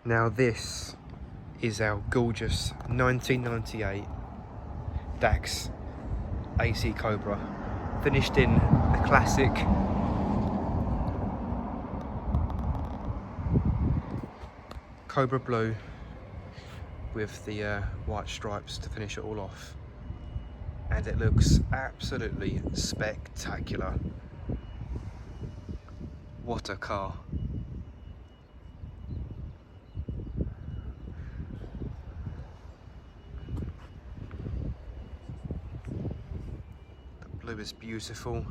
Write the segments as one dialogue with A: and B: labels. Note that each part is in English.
A: Now this is our gorgeous 1998 Dax AC Cobra, finished in a classic Cobra blue with the white stripes to finish it all off, and it looks absolutely spectacular. What a car. The blue is beautiful.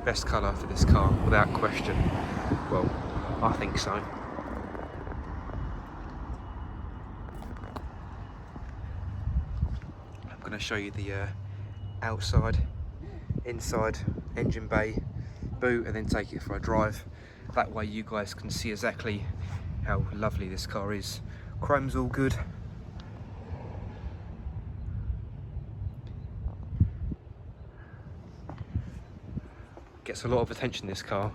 A: Best colour for this car, without question. Well, I think so. I'm going to show you the outside, inside, engine bay, boot, and then take it for a drive. That way you guys can see exactly how lovely this car is. Chrome's all good. Gets a lot of attention, this car.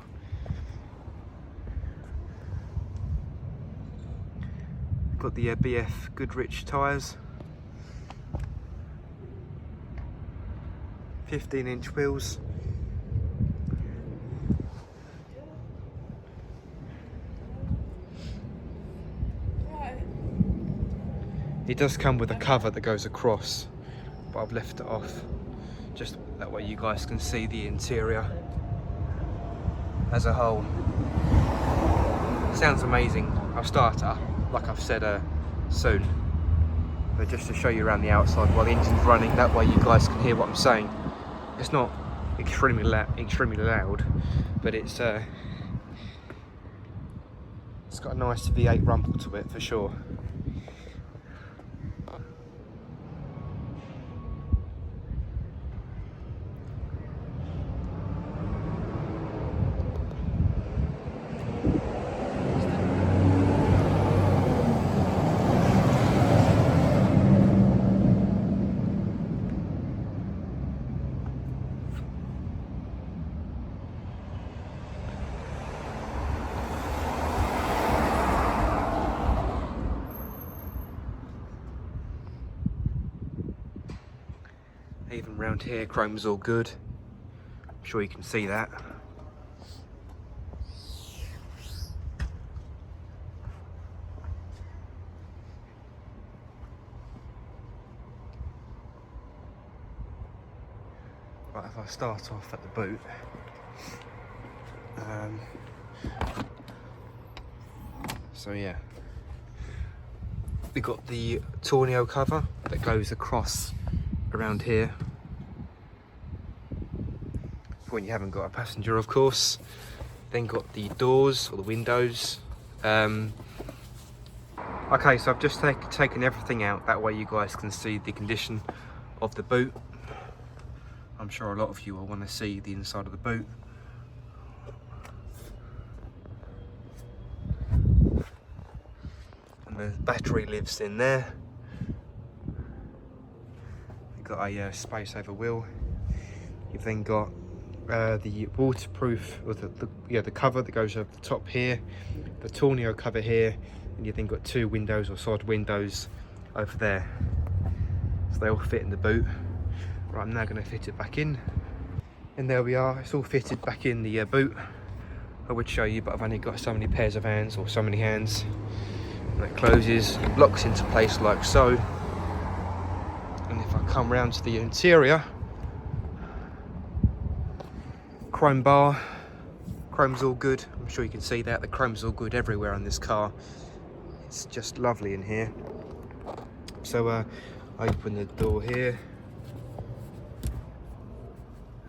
A: Got the BF Goodrich tyres, 15-inch wheels. It does come with a cover that goes across, but I've left it off just that way you guys can see the interior as a whole. Sounds amazing. I'll start it up, like I've said, soon, but just to show you around the outside while the engine's running, that way you guys can hear what I'm saying. It's not extremely loud, but it's got a nice V8 rumble to it for sure. Even round here, chrome's all good. I'm sure you can see that. Right, if I start off at the boot, so yeah, we got the tornado cover that goes across around here when you haven't got a passenger, of course. Then got the doors or the windows. Okay, so I've just taken everything out, that way you guys can see the condition of the boot. I'm sure a lot of you will want to see the inside of the boot. And the battery lives in there. You've got a space over wheel. You've then got the waterproof, or the cover that goes over the top here, the tornado cover here, and you've then got two windows or side windows over there. So they all fit in the boot. Right, I'm now going to fit it back in. And there we are, it's all fitted back in the boot. I would show you, but I've only got so many pairs of hands, or so many hands. And it closes, locks into place like so. And if I come round to the interior, chrome bar, chrome's all good. I'm sure you can see that, the chrome's all good everywhere on this car. It's just lovely in here. So I open the door here.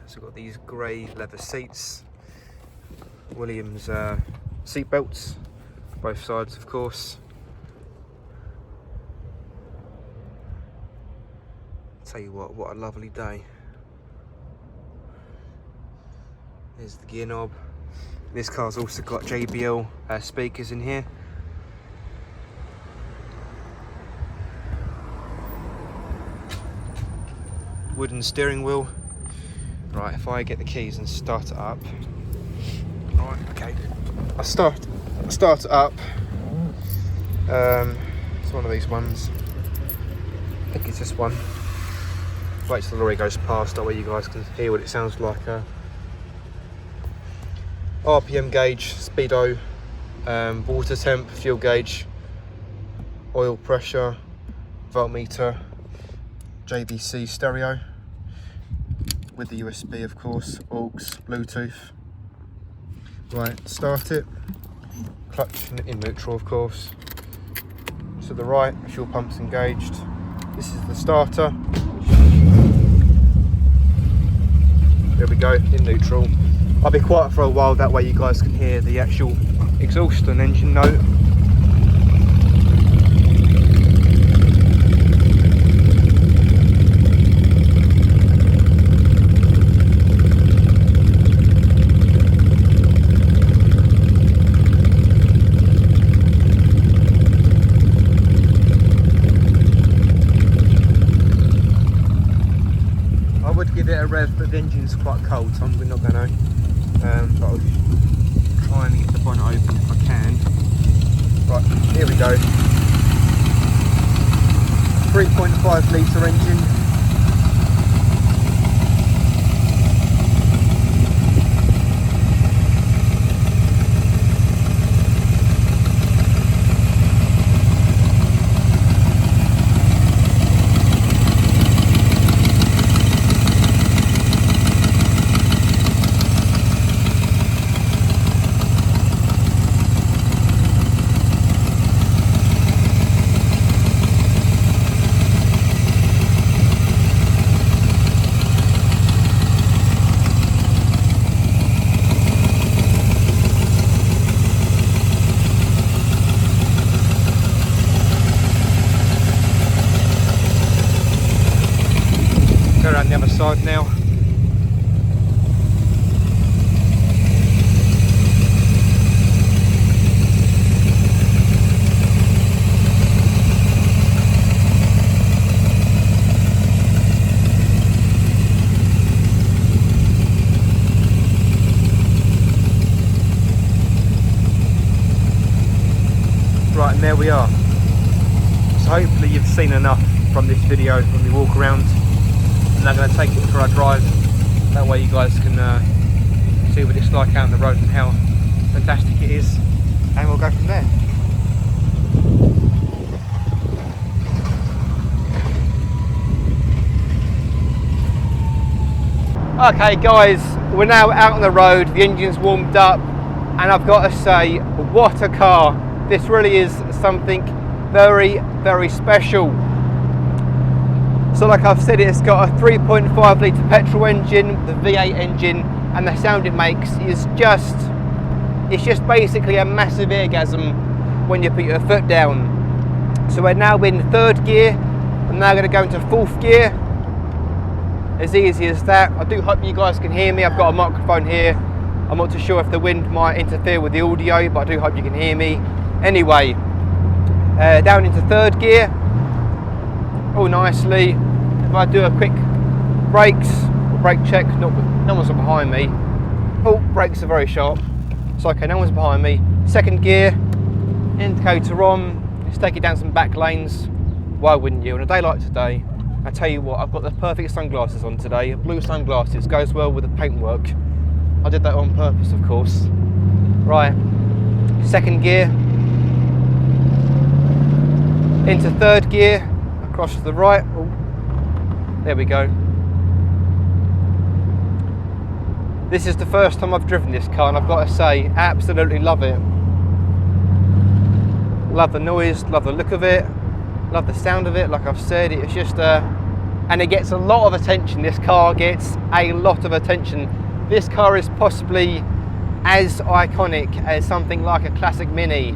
A: So we've got these grey leather seats, Williams seat belts, both sides of course. Tell you what a lovely day. There's the gear knob. This car's also got JBL speakers in here. Wooden steering wheel. Right, if I get the keys and start it up, Right, okay. I start it up. It's one of these ones. I think it's this one. Wait till the lorry goes past, that way you guys can hear what it sounds like. RPM gauge, speedo, water temp, fuel gauge, oil pressure, voltmeter, JVC stereo with the USB of course, aux, Bluetooth. Right, start it. Clutch in neutral of course. To the right, fuel pump's engaged. This is the starter. There we go, in neutral. I'll be quiet for a while, that way you guys can hear the actual exhaust and engine note. Give it a rev, but the engine's quite cold, so I'm not going to. But I'll try and get the bonnet open if I can. Right, here we go. 3.5 litre engine. Around the other side now. Right, and there we are. So hopefully you've seen enough from this video when we walk around. And I'm going to take it for a drive, that way you guys can see what it's like out on the road and how fantastic it is, and we'll go from there. Okay guys, we're now out on the road, the engine's warmed up, and I've got to say, what a car. This really is something very, very special. So like I've said, it's got a 3.5 litre petrol engine, the V8 engine, and the sound it makes is just, it's just basically a massive orgasm when you put your foot down. So we're now in third gear, I'm now going to go into fourth gear. As easy as that. I do hope you guys can hear me, I've got a microphone here. I'm not too sure if the wind might interfere with the audio, but I do hope you can hear me. Anyway, down into third gear. All nicely. If I do a quick brakes, brake check, no one's behind me. Oh, brakes are very sharp. It's okay, no one's behind me. Second gear, indicator on. Let's take it down some back lanes. Why wouldn't you? On a day like today, I tell you what, I've got the perfect sunglasses on today. Blue sunglasses, goes well with the paintwork. I did that on purpose, of course. Right, second gear. Into third gear. Across to the right. Oh, there we go. This is the first time I've driven this car, and I've got to say, absolutely love it. Love the noise, love the look of it, love the sound of it. Like I've said, it's just and it gets a lot of attention. This car gets a lot of attention. This car is possibly as iconic as something like a classic Mini.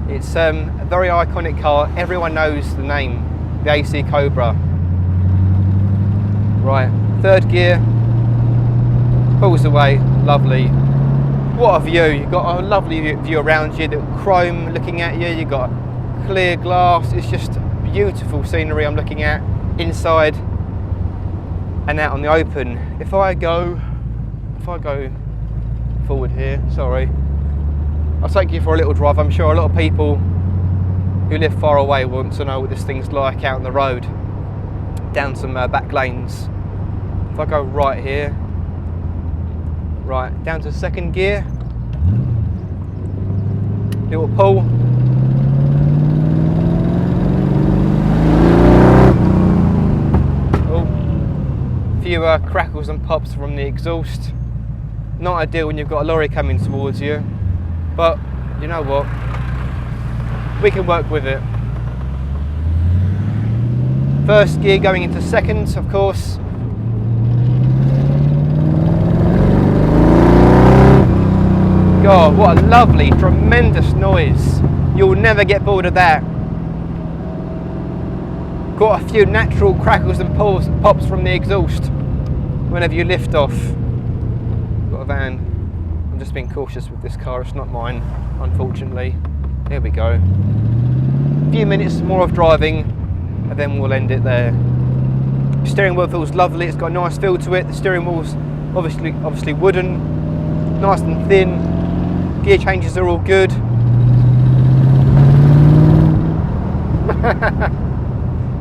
A: It's a very iconic car. Everyone knows the name. The AC Cobra. Right, third gear, pulls away, lovely. What a view, you've got a lovely view around you, the chrome looking at you, you've got clear glass, it's just beautiful scenery I'm looking at, inside and out on the open. If I go forward here, sorry. I'll take you for a little drive. I'm sure a lot of people who live far away want to know what this thing's like out on the road, down some back lanes. If I go right here, right, down to second gear, little pull. Oh, few crackles and pops from the exhaust. Not ideal when you've got a lorry coming towards you, but you know what? We can work with it. First gear going into second, of course. God, what a lovely, tremendous noise. You'll never get bored of that. Got a few natural crackles and pops from the exhaust whenever you lift off. Got a van. I'm just being cautious with this car, it's not mine, unfortunately. There we go. A few minutes more of driving and then we'll end it there. Steering wheel feels lovely, it's got a nice feel to it. The steering wheel's obviously wooden, nice and thin. Gear changes are all good.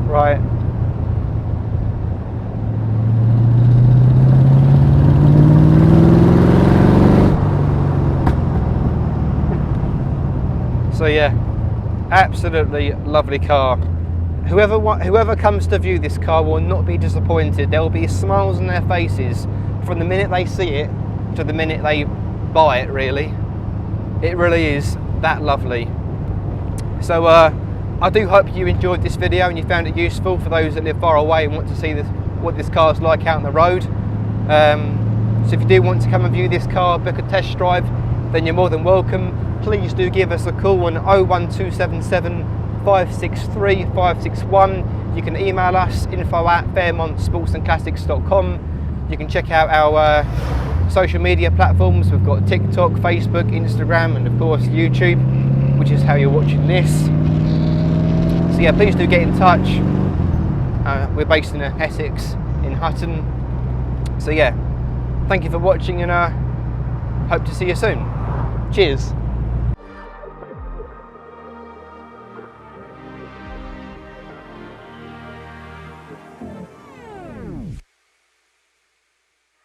A: Right. So yeah, absolutely lovely car. Whoever comes to view this car will not be disappointed. There will be smiles on their faces from the minute they see it to the minute they buy it, really. It really is that lovely. So I do hope you enjoyed this video and you found it useful for those that live far away and want to see what this car is like out on the road. So if you do want to come and view this car, book a test drive, then you're more than welcome. Please do give us a call on 01277 563 561. You can email us info@fairmontsportsandclassics.com. You can check out our social media platforms. We've got TikTok, Facebook, Instagram, and of course YouTube, which is how you're watching this. So yeah, please do get in touch. We're based in Essex, in Hutton. So yeah, thank you for watching and hope to see you soon. Cheers.